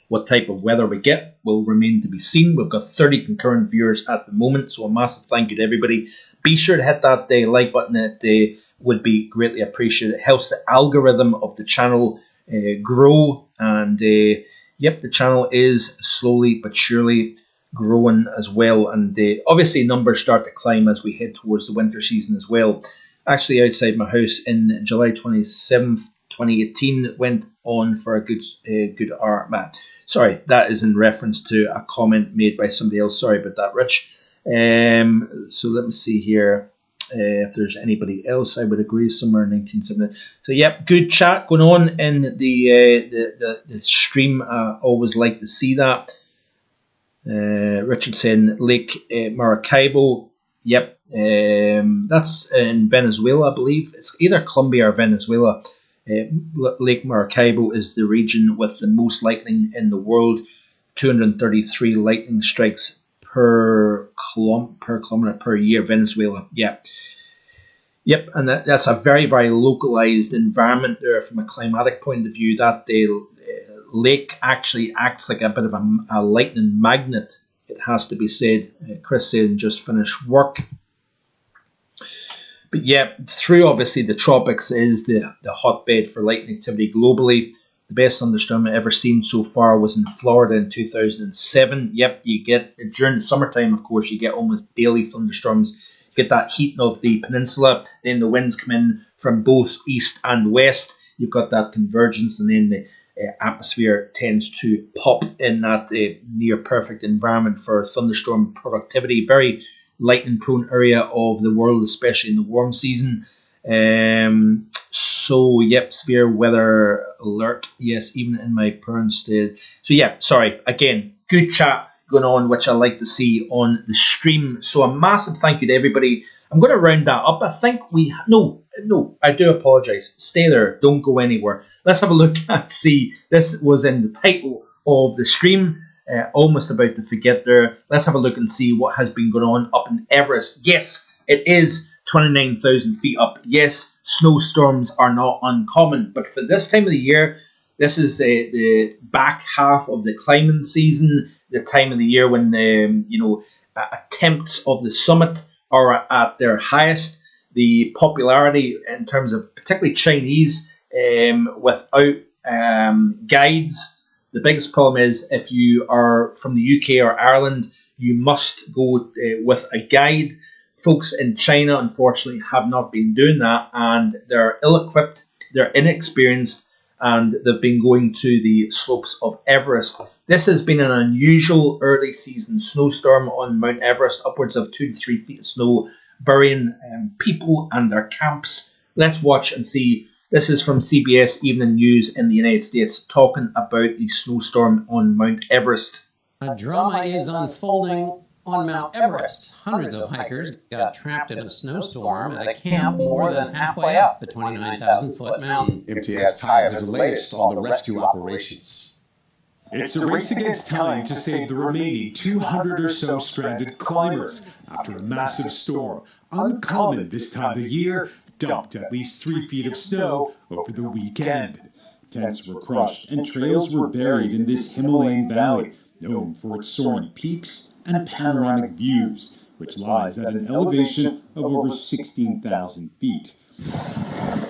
What type of weather we get will remain to be seen. We've got 30 concurrent viewers at the moment, so a massive thank you to everybody. Be sure to hit that like button. It would be greatly appreciated. It helps the algorithm of the channel grow. And, yep, the channel is slowly but surely growing as well. And obviously numbers start to climb as we head towards the winter season as well. Actually, outside my house in July 27th, 2018, went on for a good hour. Sorry, that is in reference to a comment made by somebody else. Sorry about that, Rich. So let me see here if there's anybody else. I would agree, somewhere in 1970. So, yep, good chat going on in the stream. I always like to see that. Richard saying Lake Maracaibo. Yep, that's in Venezuela, I believe. It's either Colombia or Venezuela. Lake Maracaibo is the region with the most lightning in the world. 233 lightning strikes per kilometer per year. Venezuela, yeah. Yep, and that's a very, very localized environment there from a climatic point of view. That the lake actually acts like a bit of a lightning magnet, it has to be said. Chris said just finished work. But yeah, through obviously the tropics is the hotbed for lightning activity globally. The best thunderstorm I've ever seen so far was in Florida in 2007. Yep, you get, during the summertime, of course, you get almost daily thunderstorms. You get that heat of the peninsula, then the winds come in from both east and west. You've got that convergence, and then the atmosphere tends to pop in that near perfect environment for thunderstorm productivity. Very lightning prone area of the world, especially in the warm season. So yep, severe weather alert. Yes, even in my parents' state. So yeah, sorry. Again, good chat going on, which I like to see on the stream. So a massive thank you to everybody. I'm going to round that up. I think no, I do apologise. Stay there. Don't go anywhere. Let's have a look and see. This was in the title of the stream. Almost about to forget there. Let's have a look and see what has been going on up in Everest. Yes, it is 29,000 feet up. Yes, snowstorms are not uncommon. But for this time of the year, this is the back half of the climbing season, the time of the year when attempts of the summit are at their highest. The popularity in terms of particularly Chinese without guides. The biggest problem is if you are from the UK or Ireland, you must go with a guide. Folks in China, unfortunately, have not been doing that, and they're ill-equipped, they're inexperienced, and they've been going to the slopes of Everest. This has been an unusual early season snowstorm on Mount Everest, upwards of 2 to 3 feet of snow, burying people and their camps. Let's watch and see. This is from CBS Evening News in the United States, talking about the snowstorm on Mount Everest. A drama is unfolding on Mount Everest. Hundreds of hikers got trapped in a snowstorm at a camp more than halfway up the 29,000-foot mountain. MTS Tide has the latest on the rescue operations. It's a race against time to save the remaining 200 or so stranded climbers after a massive storm, uncommon this time of year, dumped at least 3 feet of snow over the weekend. Tents were crushed and trails were buried in this Himalayan valley, known for its soaring peaks and panoramic views, which lies at an elevation of over 16,000 feet.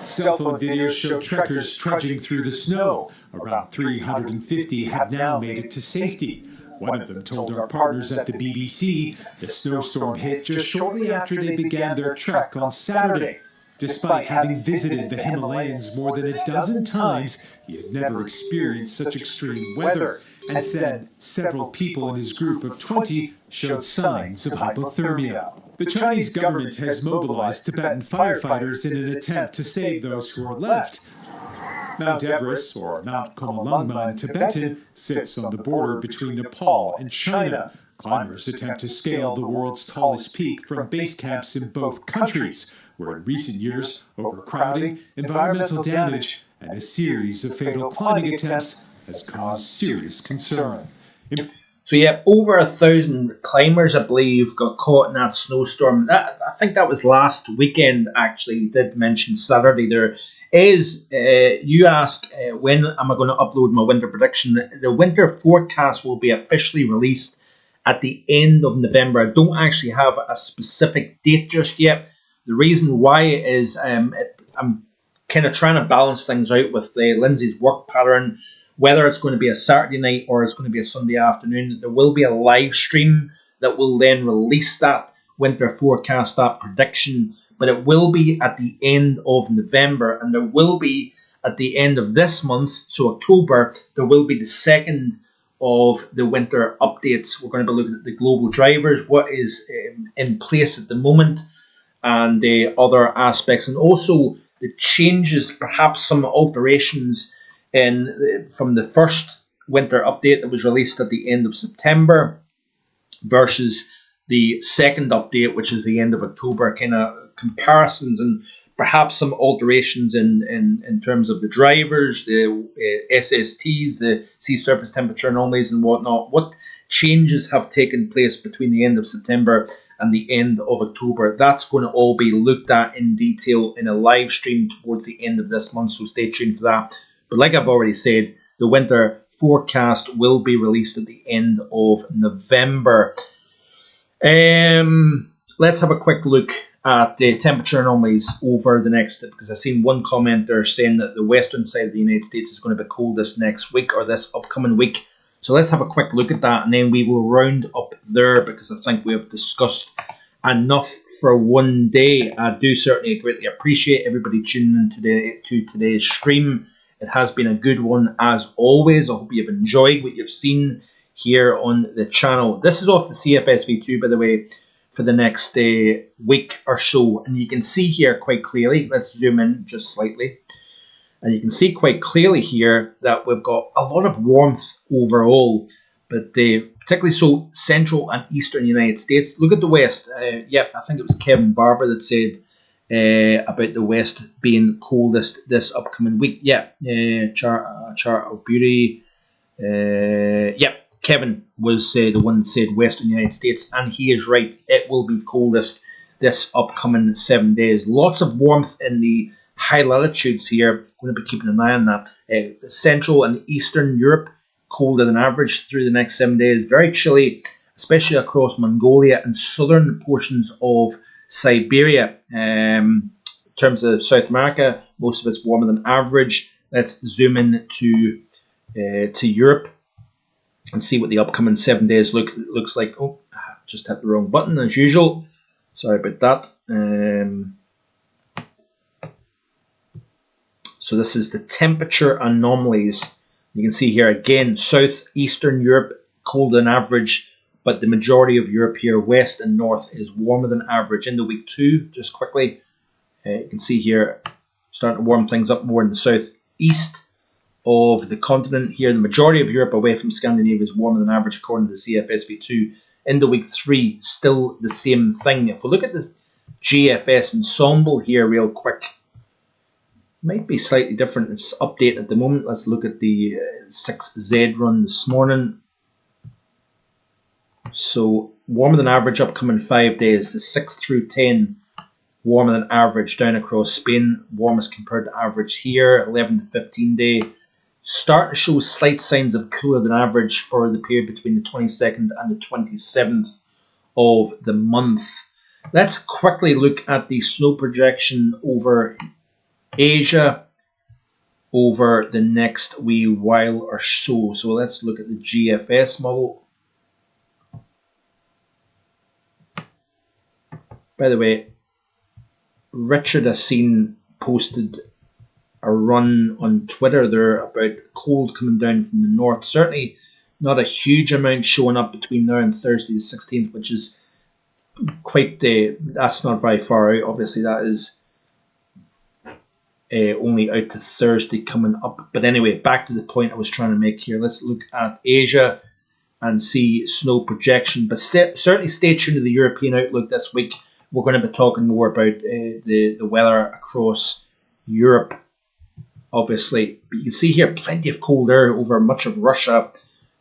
Cell phone videos show trekkers trudging through the snow. Around 350 have now made it to safety. One of them told our partners at the BBC the snowstorm hit just shortly after they began their trek on Saturday. Despite having visited the Himalayas more than a dozen times, he had never experienced such extreme weather, and said several people in his group of 20 showed signs of hypothermia. The Chinese government has mobilized Tibetan firefighters in an attempt to save those who are left. Mount Everest, or Mount Komalangma in Tibetan, sits on the border between Nepal and China. Climbers attempt to scale the world's tallest peak from base camps in both countries, where in recent years, overcrowding, environmental damage, and a series of fatal climbing attempts has caused serious concern. So yeah, over 1,000 climbers, I believe, got caught in that snowstorm. I think that was last weekend, actually. You did mention Saturday there. You ask, when am I going to upload my winter prediction? The winter forecast will be officially released at the end of November. I don't actually have a specific date just yet. The reason why is I'm kind of trying to balance things out with Lindsay's work pattern, whether it's going to be a Saturday night or it's going to be a Sunday afternoon. There will be a live stream that will then release that winter forecast, that prediction, but it will be at the end of November, and there will be at the end of this month, so October, there will be the second of the winter updates. We're going to be looking at the global drivers, what is in place at the moment, and the other aspects, and also the changes, perhaps some alterations from the first winter update that was released at the end of September versus the second update, which is the end of October, kind of comparisons and perhaps some alterations in terms of the drivers, the SSTs, the sea surface temperature anomalies and whatnot. What changes have taken place between the end of September and the end of October? That's going to all be looked at in detail in a live stream towards the end of this month, so stay tuned for that. But like I've already said, the winter forecast will be released at the end of November. Let's have a quick look at the temperature anomalies over the next, because I've seen one comment there saying that the western side of the United States is going to be coldest next week or this upcoming week. So let's have a quick look at that, and then we will round up there, because I think we have discussed enough for one day. I do certainly greatly appreciate everybody tuning in today to today's stream. It has been a good one as always. I hope you've enjoyed what you've seen here on the channel. This is off the CFSV2, by the way, for the next week or so. And you can see here quite clearly, let's zoom in just slightly. And you can see quite clearly here that we've got a lot of warmth overall, but particularly so central and eastern United States. Look at the west. Yep, I think it was Kevin Barber that said about the west being coldest this upcoming week. Yeah, chart of beauty. Yep, Kevin was the one that said western United States, and he is right. It will be coldest this upcoming 7 days. Lots of warmth in the high latitudes here. I'm going to be keeping an eye on that. Central and Eastern Europe, colder than average through the next 7 days. Very chilly, especially across Mongolia and southern portions of Siberia. In terms of South America, most of it's warmer than average. Let's zoom in to Europe and see what the upcoming 7 days looks like. Oh, I just hit the wrong button as usual. Sorry about that. So this is the temperature anomalies. You can see here again, southeastern Europe, colder than average, but the majority of Europe here, west and north, is warmer than average. Into week 2, just quickly, you can see here, starting to warm things up more in the southeast of the continent here. The majority of Europe away from Scandinavia is warmer than average according to the CFSV2. Into week 3, still the same thing. If we look at this GFS ensemble here real quick, might be slightly different. It's updating at the moment. Let's look at the 6Z run this morning. So warmer than average upcoming 5 days. The 6 through 10 warmer than average down across Spain. Warmest compared to average here. 11 to 15 day. Starting to show slight signs of cooler than average for the period between the 22nd and the 27th of the month. Let's quickly look at the snow projection over Asia over the next wee while or so. So let's look at the GFS model. By the way, Richard has posted a run on Twitter there about cold coming down from the north. Certainly not a huge amount showing up between now and Thursday the 16th, which is quite, that's not very far out. Obviously that is only out to Thursday coming up. But anyway, back to the point I was trying to make here. Let's look at Asia and see snow projection. But certainly stay tuned to the European Outlook this week. We're going to be talking more about the weather across Europe, obviously. But you can see here plenty of cold air over much of Russia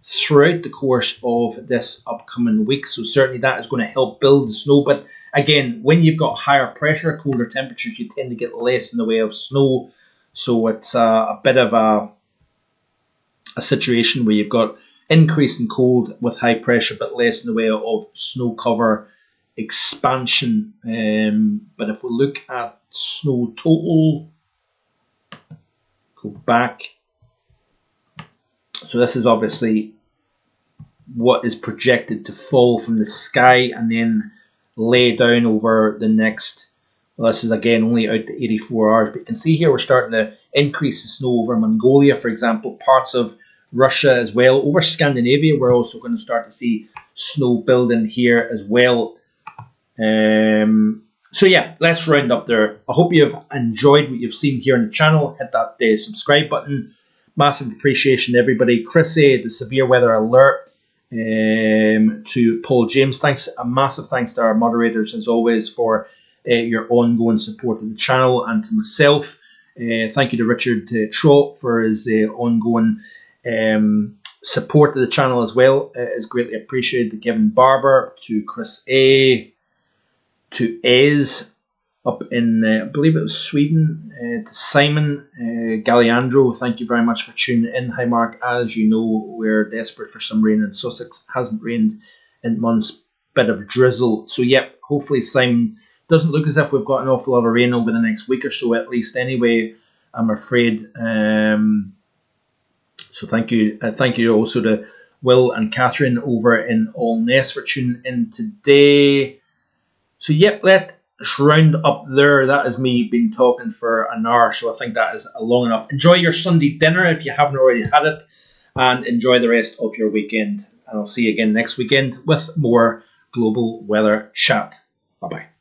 throughout the course of this upcoming week. So certainly that is going to help build the snow. But again, when you've got higher pressure, colder temperatures, you tend to get less in the way of snow. So it's a bit of a situation where you've got increase in cold with high pressure, but less in the way of snow cover expansion. But if we look at snow total, go back. So this is obviously what is projected to fall from the sky and then lay down over the next, well, this is again only out to 84 hours, but you can see here we're starting to increase the snow over Mongolia, for example, parts of Russia as well. Over Scandinavia, we're also going to start to see snow building here as well. So yeah, let's round up there. I hope you've enjoyed what you've seen here on the channel. Hit that subscribe button. Massive appreciation to everybody. Chrissy, the severe weather alert. to Paul James. Thanks, a massive thanks to our moderators as always for your ongoing support of the channel, and to myself. Thank you to Richard Trott for his ongoing support of the channel as well. It's greatly appreciated. To Kevin Barber, to Chris A, to Ez up in, I believe it was Sweden, to Simon Galliandro, thank you very much for tuning in. Hi Mark, as you know, we're desperate for some rain in Sussex. Hasn't rained in months, bit of drizzle. So yep, hopefully Simon, doesn't look as if we've got an awful lot of rain over the next week or so at least anyway, I'm afraid. So thank you also to Will and Catherine over in Allness for tuning in today. So yep, let's round up there. That is me been talking for an hour, so I think that is long enough. Enjoy your Sunday dinner if you haven't already had it, and enjoy the rest of your weekend. And I'll see you again next weekend with more global weather chat. Bye bye.